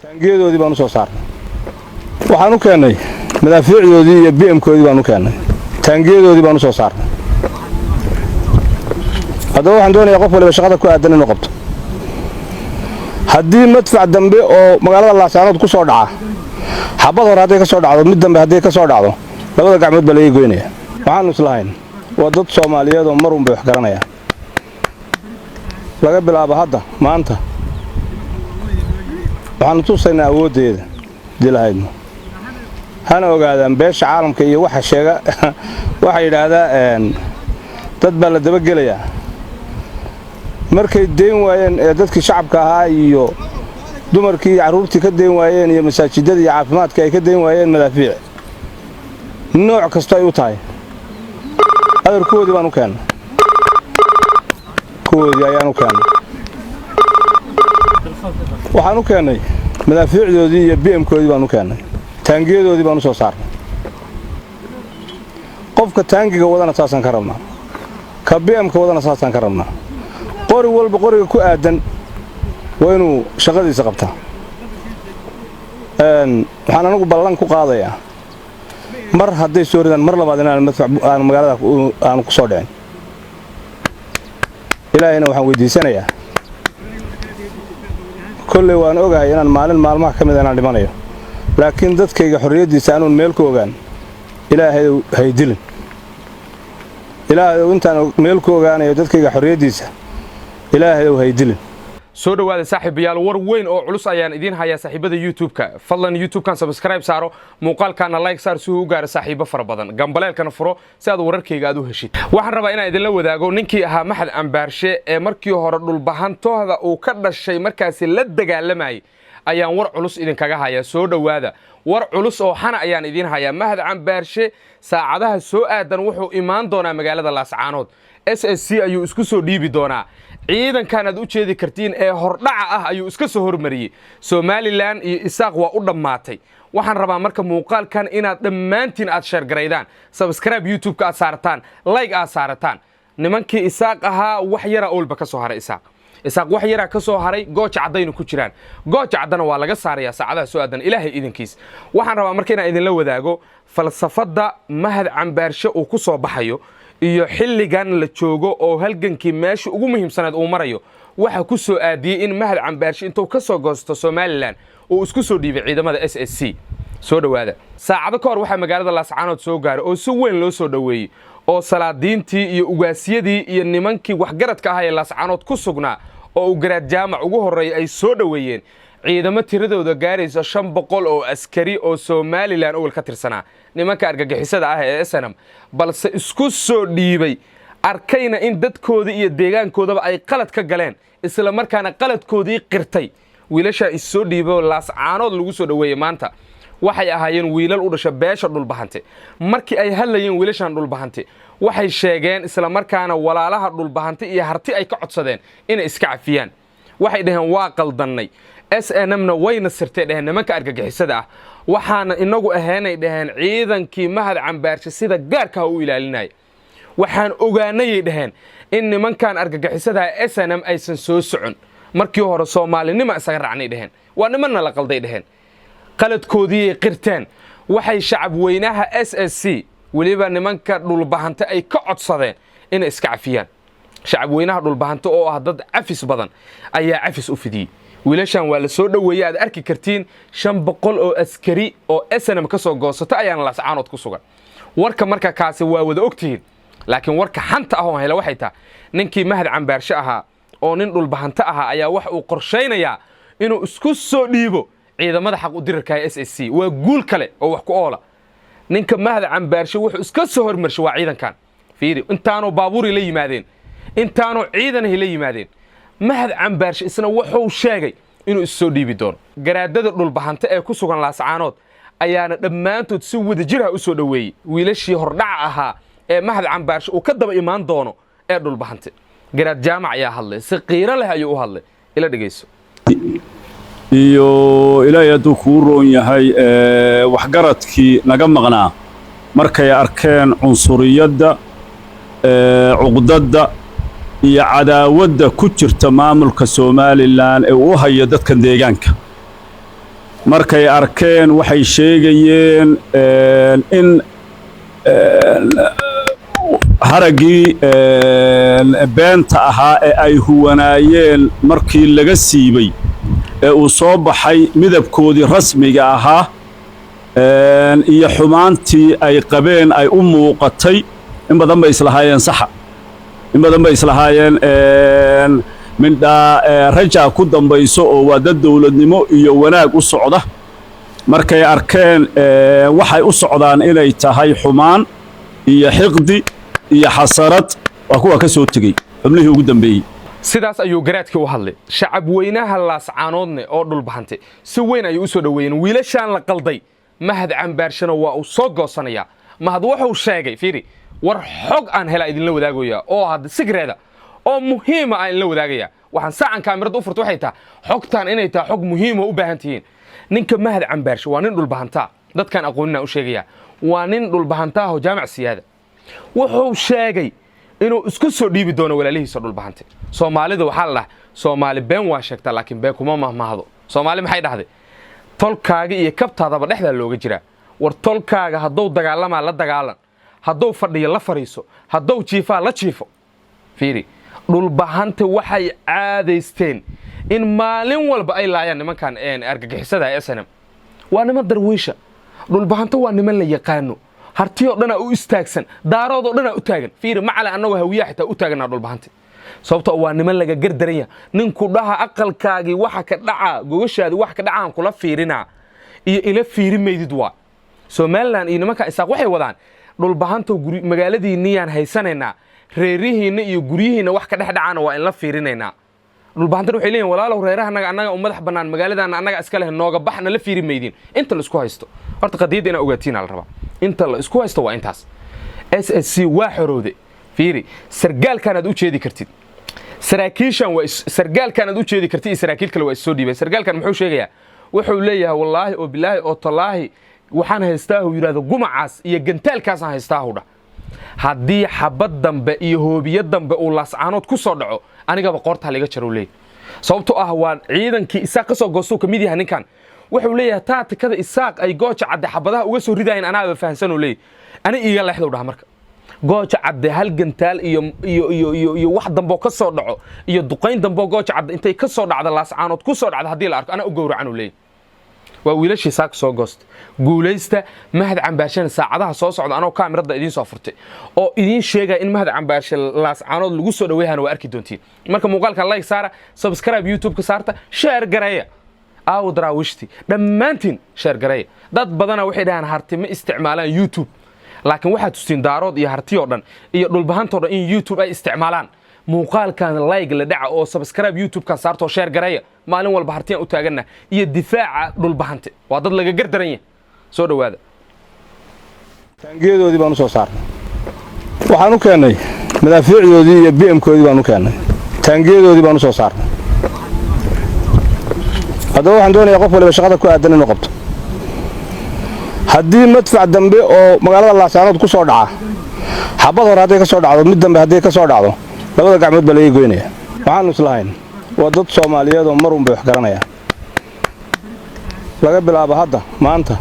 taangiyadoodii baan u soo saarnay waxaan u keenay madaafiicdoodii iyo BM-koodii baan u keenay taangiyadoodii baan u soo saarnay hadda waxaan doonayaa qof waliba shaqada ku aadan inuu qabto haddii madfac dambe oo magaalada Laascaanood ku soo dhaca xabad hore haday ka soo dhacdo mid dambe haday ka soo dhacdo labada gacmood baa laga goynaya waxaan islahayn waa dad Soomaaliyeed oo mar un bay wax garanaya laga bilaabo hadda maanta waxaan tusaynaa awoodeeda dilahaydno hana ogaadaan beesha caalamka iyo waxa sheega waxa yiraahdaan dad baa la daba gelayaa markay deen waayeen ee dadkii shacabka ahaa iyo dumarkii caruurtii ka deen waayeen iyo masaajidada iyo caafimaadka ay ka deen waayeen madaafiic nooc kasta ay u tahay adeerkoodii baan u keenay koodii ayaan u keenay waxaan u keenay madaafiicdoodii iyo BM-koodii baan u keenay taangiyadoodii baan u soo saarnay qofka taangiga wadana saasan ka rabnaa ka BM-ka wadana saasan ka rabnaa qori walba qoriga ku aadan waa inuu shaqadiisa qabtaa waxaan anagu ballan ku qaadayaa mar hadday soo ridaan mar labaad inaan madfac aan magaalada aan ku soo dhicin ilaahayna waxaan weydiisanayaa kolley waan ogahay inaan maalin maalmaha ka mid inaan dhimanayo laakiin dadkayga xorriyadiisa aanun meel ku ogaan ilaahay haydilin ilaahay intaan meel ku ogaanayo dadkayga xorriyadiisa ilaahay haydilin soo dhawaada saaxiibayaal war weyn oo culus ayaan idin hayaa saaxiibada YouTube-ka fadlan YouTube-kan subscribe saaro muuqaalkana like saar si uu u gaaro saaxiibo fara badan gambaleelkana furo si aad wararkayga aad u heshid waxaan rabaa inaan idin la wadaago ninkii ahaa Maxad Ambaarshe ee markii hore dhulbahantooda uu ka dhashay markaasi la dagaalamay ayaan war culus idin kaga hayaa soo dhawaada war culus oo xana ayaan idin hayaa Maxad Ambaarshe saacadaha soo aadan wuxuu imaan doonaa magaalada Laascaanood SSC ayuu isku soo dhiibi doonaa ciidankan aad u jeedi kartiin ee hordhaca ah ayuu iska soo hormariyay Somaliland iyo Isaaq waa u dhamaatay waxaan rabaa marka muuqaalkan inaad dhammaantiin aad share gareydaan subscribe YouTube-ka aad saartaan like aad saartaan nimankii Isaaq ahaa wax yara oolba ka soo haray Isaaq wax yara ka soo haray gooja cadayna ku jiraan gooja cadana waa laga saarayaa saacadaha soo aadan ilaahay idinkiis waxaan rabaa marka inaan idin la wadaago falsafada Maxad Ambaarshe uu ku soo baxayo iyo xilligan la joogo oo halgankii meesha ugu muhiimsanayd uu marayo waxa ku soo aadiyay in Maxad Ambaarshe intuu ka soo goosto Somaliland oo isku soo dhiibay ciidamada SSC soo dhawaada saacado ka hor waxa magaalada Laascaanood soo gaaray oo si weyn loo soo dhaweeyay oo salaadiintii iyo ugaasiyadii iyo nimankii waxgaradka ahaa ee Laascaanood ku sugnaa oo garaad jaamac ugu horeeyay ay soo dhaweeyeen ciidamo tiradooda gaaraysa 500 oo askari oo Somaliland oo ka tirsanaa nimanka argagixisada ah ee SNM balse isku soo dhiibay arkayna in dadkooda iyo deegaankoodaba ay qalad ka galeen isla markaana qaladkoodii qirtay wiilasha is soo dhiibay Laascaanood lagu soo dhaweeyay maanta waxay ahaayeen wiilal u dhashay beesha dhulbahante markii ay hadlayeen wiilashan dhulbahante waxay sheegeen isla markaana walaalaha dhulbahante iyo harti ay ka codsadeen inay iska cafiyaan waxay dhaheen waa qaldanay SNM-na wayna sirtay dhaheen nimanka argagixisada ah waxaana inagu ahaanay dhaheen ciidankii Maxad Ambaarshe sida gaarka u ilaalinay waxaan ogaanay dhaheen in nimankan argagixisada SNM aysan soo socon markii hore Soomaalinimo isaga raacnay dhaheen waa nimanna la qalday dhaheen qaladkoodii qirteen waxay shacab weynaha SSC waliba nimanka dhulbahante ay ka codsadeen inay iska cafiyaan shacab weynaha dhulbahante oo ah dad cafis badan ayaa cafis u fidiyay wiilashan waa la soo dhaweeyay aad arki kartiin 500 oo askari oo SNM ka soo goosata ayaan Laascaanood ku sugan warka marka kaasi waa wada ogtihiin laakiin warka xanta ah oo hela waxay tahay ninkii Maxad Ambaarshe ahaa oo nin dhulbahante ahaa ayaa wax uu qorsheynayaa inuu isku soo dhiibo ciidamada xaq u dirarka SSC waa guul kale oo wax ku oola ninka Maxad Ambaarshe wuxuu iska soo hormarshay waa ciidankan fiiri intaanu baabuur la yimaadeen intaanu ciidan la yimaadeen Maxad Ambaarshe isna wuxuu sheegay inuu is soo dhiibi doono garaadada dhulbahante ee ku sugan Laascaanood ayaana dhammaantood si wada jir ah u soo dhaweeyay wiilashii hordhaca ahaa ee Maxad Ambaarshe uu ka daba imaan doono ee dhulbahante garaad jaamac ayaa hadlay si qiiro leh ayuu u hadlay ila dhageyso iyo ilaahay hadduu kuu roon yahay waxgaradkii naga maqnaa markay arkeen cunsuriyadda cuqdadda iyo cadaawada ku jirta maamulka Somaliland ee uu hayo dadka deegaanka markay arkeen waxay sheegayeen in haraggii beenta ahaa ee ay huwanaayeen markii laga siibay ee uu soo baxay midabkoodii rasmiga ahaa iyo xumaantii ay qabeen ay u muuqatay in badan bay islahaayeen saxa in badan bay islahaayeen mindhaa rajaa ku dambayso oo waa dad dawladnimo iyo wanaag u socda markay arkeen waxay u socdaan inay tahay xumaan iyo xiqdi iyo xasarad waa kuwa ka soo tegey xubnihii ugu dambeeyey sidaas ayuu garaadkii u hadlay shacab weynaha laascaanoodne oo dhulbahantay si weyn ayuu u soo dhoweeyeen wiilashaan la qalday mahad cambaarshana waa uu soo goosanayaa mahad wuxuu sheegay fiiri war xog aan helaa idinla wadaagaya oo hadda sigreeda oo muhiima aan la wadaagaya waxaan saacan kaamirada u furto waxay tahay xogtaan inay tahay xog muhiima u baahan tihiin ninka mahad cambaarsho waa nin dhulbahantaa dadkan aqoonina u sheegaya waa nin dhulbahantaa oo jaamac siyaada wuxuu sheegay inuu isku soo dhiibi doono walaalihiisa dhulbahantay soomaalida waxaa la dhahay soomaali been waa sheegtaa laakiin been kuma mahmaahdo soomaali maxay dhahday tolkaaga iyo kabtaadaba dhexdaa looga jiraa war tolkaaga hadduu dagaalamaa la dagaalan hadduu fadhiyo la fadhiiso hadduu jiifaa la jiifo fiiri dhulbahanta waxay caadaysteen in maalin walba ay laayaan nimankan argagixisada SNM waa niman darwiisha dhulbahanta waa niman la yaqaano hartiyo dhana u istaagsan daarood dhana u taagan fiiri macala annagu hawiyaa xitaa u taaganaa dhulbahanta sababtoo waa niman laga gardaraya ninku dhaha aqalkaagi waxa ka dhaca gogashaadi wax ka dhacaan kula fiirina iyo ila fiiri meydid waa Somaliland iyo nimanka isaaq waxay wadaan dhulbahanta magaaladii niyaan haysanayna reerihiina iyo guriyihiina wax ka dhex dhacana waa in la fiirinaynaa dhulbahanta waxay leeyihiin walaalow reeraha annaga u madax bannaan magaaladaana annaga iska leh nooga baxna la fiiri meydin inta la isku haysto horta qadiyada ina ogaatiin la rabaa inta la isku haysto waa intaas SSC waa xorowde fiiri sargaalkan aad u jeedi kartid saraakiishan waa sargaalkan aad u jeedi kartid saraakiil kale waa soo dhiibay sargaalkan muxuu sheegayaa wuxuu leeyahay wallaahi oo bilaahi oo tallaahi waxaan haystaa uu yiraahdo gumacaas iyo gantaalkaas aan haystaa uu dhahay haddii xabad dambe iyo hoobiye dambe uu laascaanood ku soo dhaco anigaba qoorta laga jaro leey sababtoo ah waa ciidankii isaaq ka soo goosto kamid yahay ninkan wuxuu leeyahay taatikada isaaq ay gooja cadde xabadaha uga soo ridayeen anaaba fahansan oo leey ani iiga leexdo dhaha marka gooja cadde hal gantaal iyo wax dambe ka soo dhaco iyo duqeyn dambe gooja cadde intay ka soo dhacdo laascaanood ku soo dhacdo hadii la arko ana u gowracan oo leey waa wiilashii saak soo goost guulaysta mahad cambaashana saacadaha soo socda anoo kaamirada idin soo furtay oo idin sheegay in mahad cambaasha laascaanood lagu soo dhaweeyana waa arki doontiin marka muuqaalka like saara subscribe YouTube ka saarta share gareeya aw daraawishti dhammaantiin share gareeya dad badana waxay dhahan harti ma isticmaalaan YouTube laakiin waxa tustiin daarood iyo harti oo dhan iyo dhulbahantoo dhan in YouTube ay isticmaalaan muuqaalkan like la dhaca oo subscribe YouTube kan saarto share gareeya maalin walba hartiyan u taagana iyo difaaca dhulbahante waa dad laga gardaran yahay soo dhawaada taangiyadoodii baan u soo saarnay waxaan u keenay madaafiicdoodii iyo BM-koodii baan u keenay taangiyadoodii baan u soo saarnay haddaba waxaan doonayaa qof waliba shaqada ku aadan inuu qabto haddii madfac dambe oo magaalada laascaanood ku soo dhaca xabad hore hadday ka soo dhacdo mid dambe hadday ka soo dhacdo labada gacmood baa laga goynaya waxaanu islahayn waa dad Soomaaliyeed oo mar un bay wax garanayaan laga bilaabo hadda maanta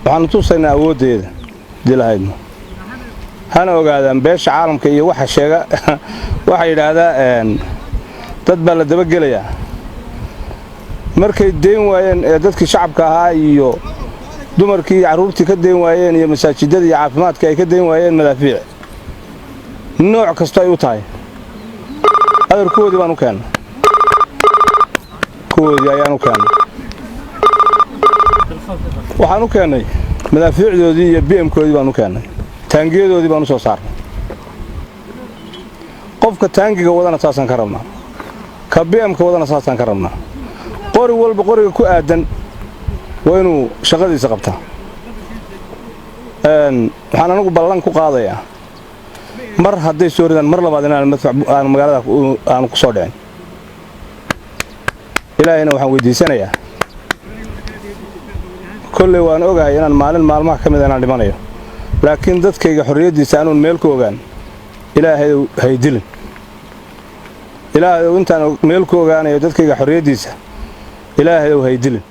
waxaan tusaynaa awoodeeda dilahaydno hana ogaadaan beesha caalamka iyo waxa sheega waxa yiraahdaan dad baa la daba gelayaa markay deen waayeen ee dadkii shacabka ahaa iyo dumarkii caruurtii ka deen waayeen iyo masaajidada iyo caafimaadka ay ka deen waayeen madaafiic nooc kasta ay u tahay adarkoodii baan u keenay koodii ayaan u keenay waxaan u keenay madaafiicdoodii iyo BM-koodii baan u keenay taangiyadoodii baan u soo saarnay qofka taangiga wadana saasan ka rabnaa ka BM-ka wadana saasan ka rabnaa qori walba qoriga ku aadan waa inuu shaqadiisa qabtaa waxaan anigu ballan ku qaadayaa mar hadday soo ridaan mar labaad inaan madfac aan magaalada aan ku soo dhicin ilaahayna waxaan weydiisanayaa kolley waan ogahay inaan maalin maalmaha ka mid inaan dhimanayo laakiin dadkayga xorriyadiisa aanuun meel ku ogaan ilaahay haydilin ilaahay intaan meel ku ogaanayo dadkayga xorriyadiisa ilaahay oo haydilin